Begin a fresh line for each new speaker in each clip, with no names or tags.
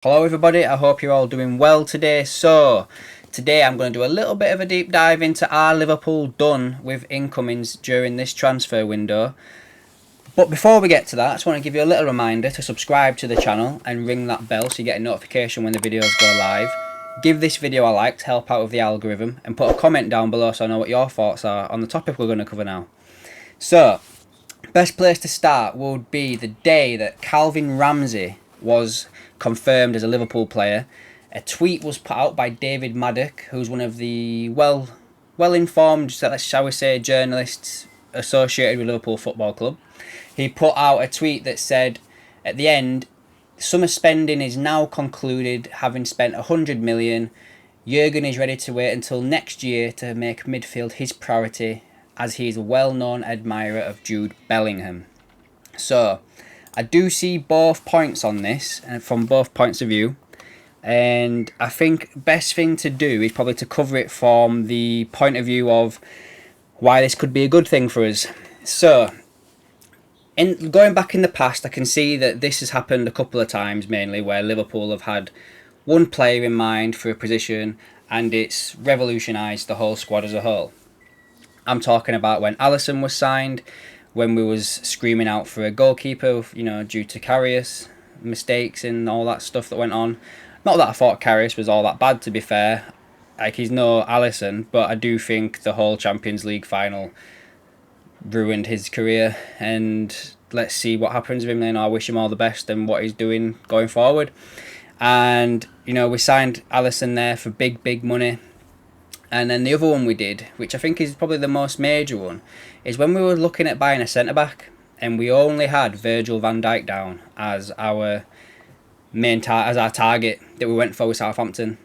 Hello everybody, I hope you're all doing well today. So, today I'm going to do a little bit of a deep dive into our Liverpool done with incomings during this transfer window. But before we get to that, I just want to give you a little reminder to subscribe to the channel and ring that bell so you get a notification when the videos go live. Give this video a like to help out with the algorithm and put a comment down below so I know what your thoughts are on the topic we're going to cover now. So, best place to start would be the day that Calvin Ramsey was confirmed as a Liverpool player. A tweet was put out by David Maddock, who's one of the well-informed, shall we say, journalists associated with Liverpool Football Club. He put out a tweet that said, at the end, summer spending is now concluded, having spent 100 million. Jurgen is ready to wait until next year to make midfield his priority, as he is a well-known admirer of Jude Bellingham. So, I do see both points on this, and from both points of view, and I think best thing to do is probably to cover it from the point of view of why this could be a good thing for us. So, in going back in the past, I can see that this has happened a couple of times, mainly where Liverpool have had one player in mind for a position, and it's revolutionised the whole squad as a whole. I'm talking about when Alisson was signed, when we was screaming out for a goalkeeper, due to Karius mistakes and all that stuff that went on. Not that I thought Karius was all that bad, to be fair. Like, he's no Alisson, but I do think the whole Champions League final ruined his career, and let's see what happens with him. I wish him all the best and what he's doing going forward. And, we signed Alisson there for big money. And then the other one we did, which I think is probably the most major one, is when we were looking at buying a centre-back, and we only had Virgil van Dijk down as our as our target that we went for with Southampton.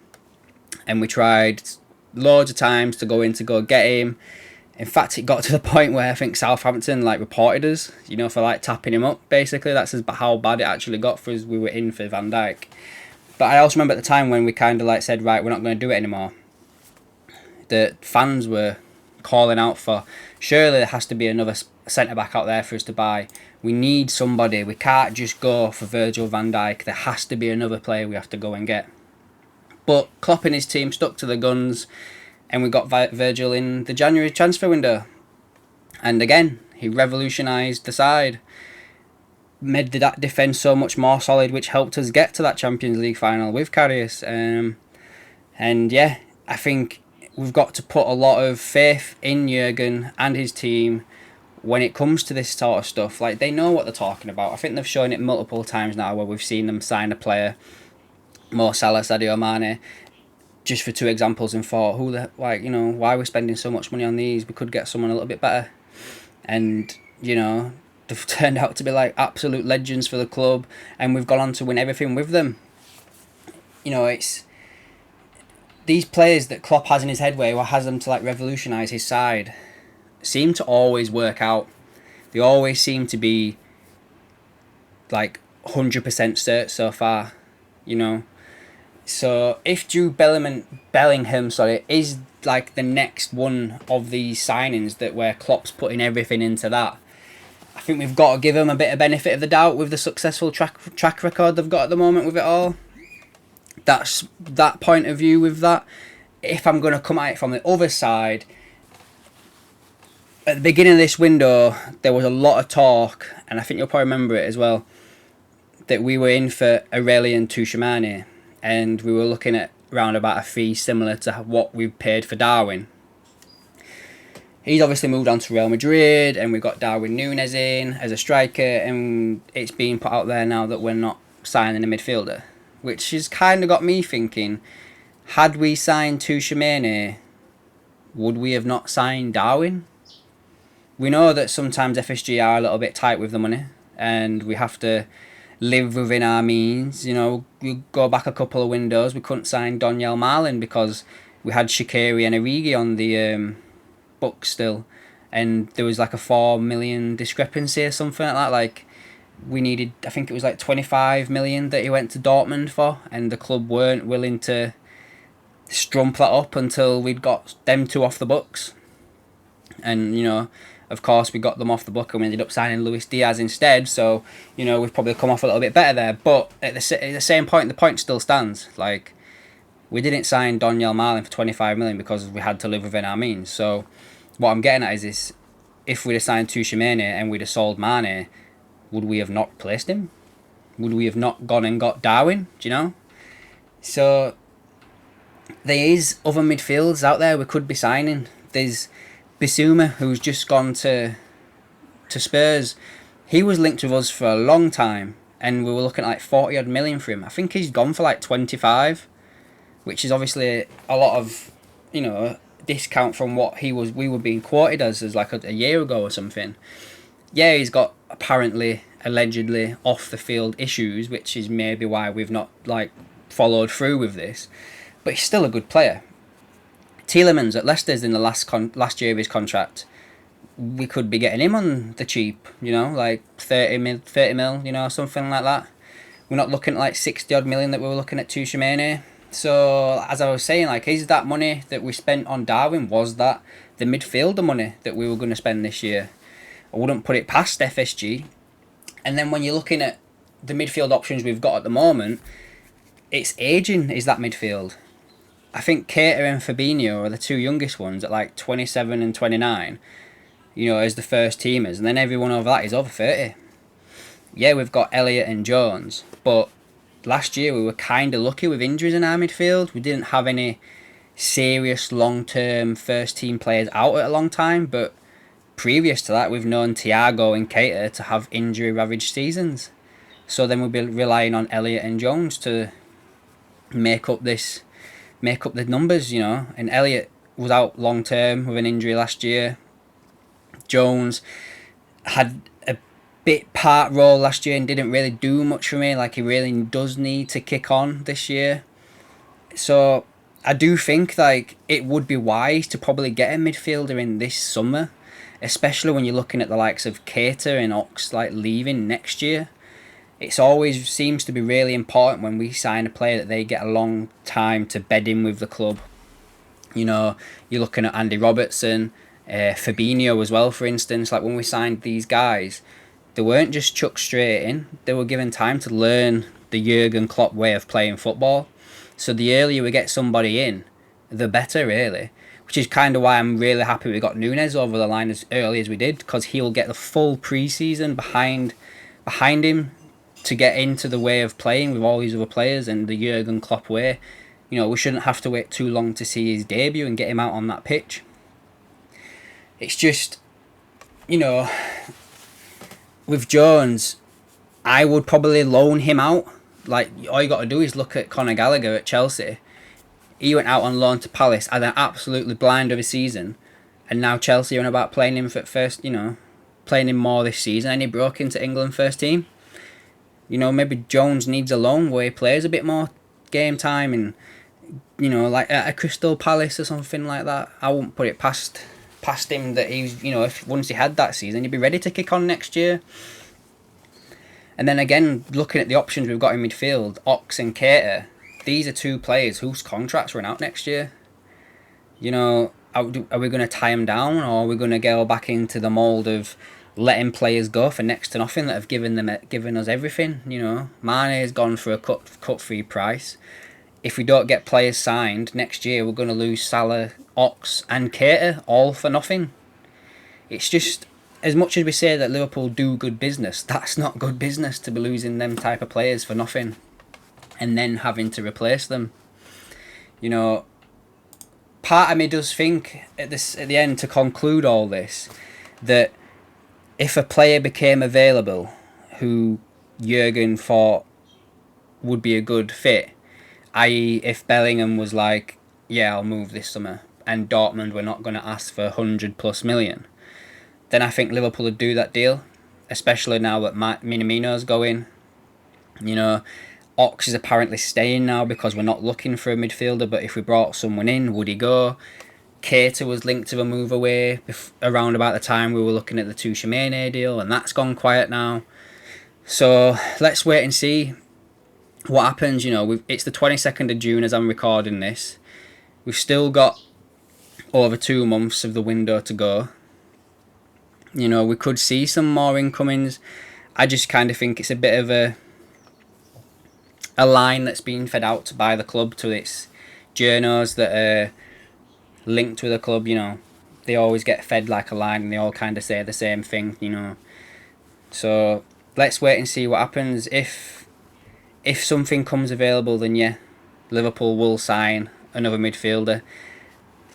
And we tried loads of times to go get him. In fact, it got to the point where I think Southampton reported us, for tapping him up, basically. That's how bad it actually got for us. We were in for Van Dijk. But I also remember at the time when we kind of said, right, we're not going to do it anymore. The fans were calling out for, surely there has to be another centre-back out there for us to buy. We need somebody. We can't just go for Virgil van Dijk. There has to be another player we have to go and get. But Klopp and his team stuck to the guns, and we got Virgil in the January transfer window. And again, he revolutionised the side. Made that defence so much more solid, which helped us get to that Champions League final with Karius. And yeah, I think we've got to put a lot of faith in Jurgen and his team when it comes to this sort of stuff. They know what they're talking about. I think they've shown it multiple times now where we've seen them sign a player, Mo Salah, Sadio Mane, just for two examples, and thought, why are we spending so much money on these? We could get someone a little bit better. And, they've turned out to be absolute legends for the club, and we've gone on to win everything with them. It's these players that Klopp has in his head where he has them to revolutionise his side seem to always work out. They always seem to be 100% cert so far, So if Jude Bellingham is the next one of these signings that where Klopp's putting everything into that, I think we've got to give him a bit of benefit of the doubt with the successful track record they've got at the moment with it all. That's that point of view with that. If I'm going to come at it from the other side, at the beginning of this window, there was a lot of talk, and I think you'll probably remember it as well, that we were in for Aurelien Tchouameni, and we were looking at round about a fee similar to what we paid for Darwin. He's obviously moved on to Real Madrid, and we've got Darwin Núñez in as a striker, and it's being put out there now that we're not signing a midfielder, which has kind of got me thinking, had we signed Tchouameni, would we have not signed Darwin? We know that sometimes FSG are a little bit tight with the money, and we have to live within our means. We go back a couple of windows, we couldn't sign Donyell Marlin because we had Shaqiri and Origi on the book still, and there was a 4 million discrepancy or something like that. We needed, I think it was 25 million that he went to Dortmund for, and the club weren't willing to strump that up until we'd got them two off the books. And Of course, we got them off the book and we ended up signing Luis Diaz instead. So, you know, we've probably come off a little bit better there. But at the same point, the point still stands. Like, we didn't sign Donyell Marlin for 25 million because we had to live within our means. So, what I'm getting at is this: if we'd have signed Tuchemene and we'd have sold Mane, would we have not replaced him? Would we have not gone and got Darwin? Do you know? So, there is other midfields out there we could be signing. There's Bissouma, who's just gone to Spurs. He was linked with us for a long time, and we were looking at like 40 odd million for him. I think he's gone for like 25, which is obviously a lot of, you know, discount from what we were being quoted as like a year ago or something. Yeah, he's got allegedly off the field issues, which is maybe why we've not like followed through with this. But he's still a good player. Tielemans at Leicester's in the last year of his contract. We could be getting him on the cheap, you know, like 30 mil, you know, something like that. We're not looking at like 60 odd million that we were looking at Tuchemene. So, as I was saying, like, is that money that we spent on Darwin, was that the midfielder money that we were going to spend this year? I wouldn't put it past FSG. And then when you're looking at the midfield options we've got at the moment, it's aging, is that midfield. I think Keita and Fabinho are the two youngest ones at like 27 and 29, you know, as the first teamers. And then everyone over that is over 30. Yeah, we've got Elliott and Jones, but last year we were kind of lucky with injuries in our midfield. We didn't have any serious long-term first-team players out at a long time, but previous to that, we've known Thiago and Keita to have injury-ravaged seasons. So then we'll be relying on Elliott and Jones to make up the numbers, you know. And Elliott was out long-term with an injury last year. Jones had a bit part role last year and didn't really do much for me. Like, he really does need to kick on this year. So I do think like it would be wise to probably get a midfielder in this summer, especially when you're looking at the likes of Keita and Ox like leaving next year. It's always seems to be really important when we sign a player that they get a long time to bed in with the club. You know, you're looking at Andy Robertson, Fabinho as well, for instance. Like, when we signed these guys, they weren't just chucked straight in. They were given time to learn the Jurgen Klopp way of playing football. So the earlier we get somebody in, the better, really. Which is kind of why I'm really happy we got Núñez over the line as early as we did, because he'll get the full pre-season behind him to get into the way of playing with all these other players and the Jurgen Klopp way. You know, we shouldn't have to wait too long to see his debut and get him out on that pitch. It's just, you know, with Jones, I would probably loan him out. Like, all you got to do is look at Conor Gallagher at Chelsea. He went out on loan to Palace, had an absolutely blind of a season, and now Chelsea are on about playing him for first, you know, playing him more this season, and he broke into England first team. You know, maybe Jones needs a loan where he plays a bit more game time, and, you know, like at a Crystal Palace or something like that. I wouldn't put it past him that he's, you know, if once he had that season, he'd be ready to kick on next year. And then again, looking at the options we've got in midfield, Ox and Keita, these are two players whose contracts run out next year. You know, are we going to tie them down, or are we going to go back into the mould of letting players go for next to nothing that have given us everything? You know, Mane has gone for a cut-free price. If we don't get players signed next year, we're going to lose Salah, Ox and Keita all for nothing. It's just, as much as we say that Liverpool do good business, that's not good business to be losing them type of players for nothing and then having to replace them. You know, part of me does think at the end, to conclude all this, that if a player became available who Jurgen thought would be a good fit, i.e. if Bellingham was like, yeah, I'll move this summer, and Dortmund were not going to ask for 100+ million, then I think Liverpool would do that deal, especially now that Minamino's going. You know, Ox is apparently staying now because we're not looking for a midfielder, but if we brought someone in, would he go? Keita was linked to a move away around about the time we were looking at the Tuchemene deal, and that's gone quiet now. So let's wait and see what happens. You know, it's the 22nd of June as I'm recording this. We've still got over 2 months of the window to go. You know, we could see some more incomings. I just kind of think it's a bit of a line that's being fed out by the club to its journos that are linked with the club. You know, they always get fed like a line and they all kind of say the same thing, you know. So let's wait and see what happens. If something comes available, then yeah, Liverpool will sign another midfielder.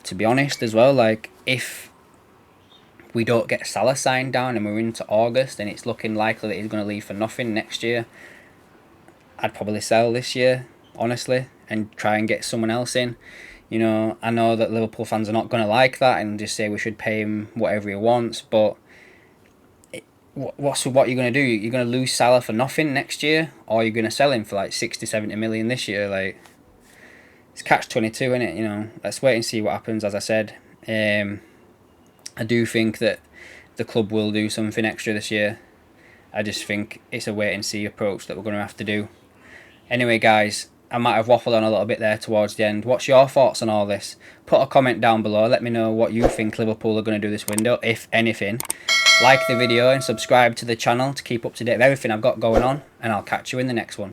To be honest as well, like, if we don't get Salah signed down and we're into August and it's looking likely that he's going to leave for nothing next year, I'd probably sell this year, honestly, and try and get someone else in. You know, I know that Liverpool fans are not going to like that and just say we should pay him whatever he wants, but what are you going to do? You're going to lose Salah for nothing next year, or you're going to sell him for like 60, 70 million this year? Like, it's catch-22, isn't it? You know, let's wait and see what happens. As I said, I do think that the club will do something extra this year. I just think it's a wait-and-see approach that we're going to have to do. Anyway, guys, I might have waffled on a little bit there towards the end. What's your thoughts on all this? Put a comment down below. Let me know what you think Liverpool are going to do this window, if anything. Like the video and subscribe to the channel to keep up to date with everything I've got going on. And I'll catch you in the next one.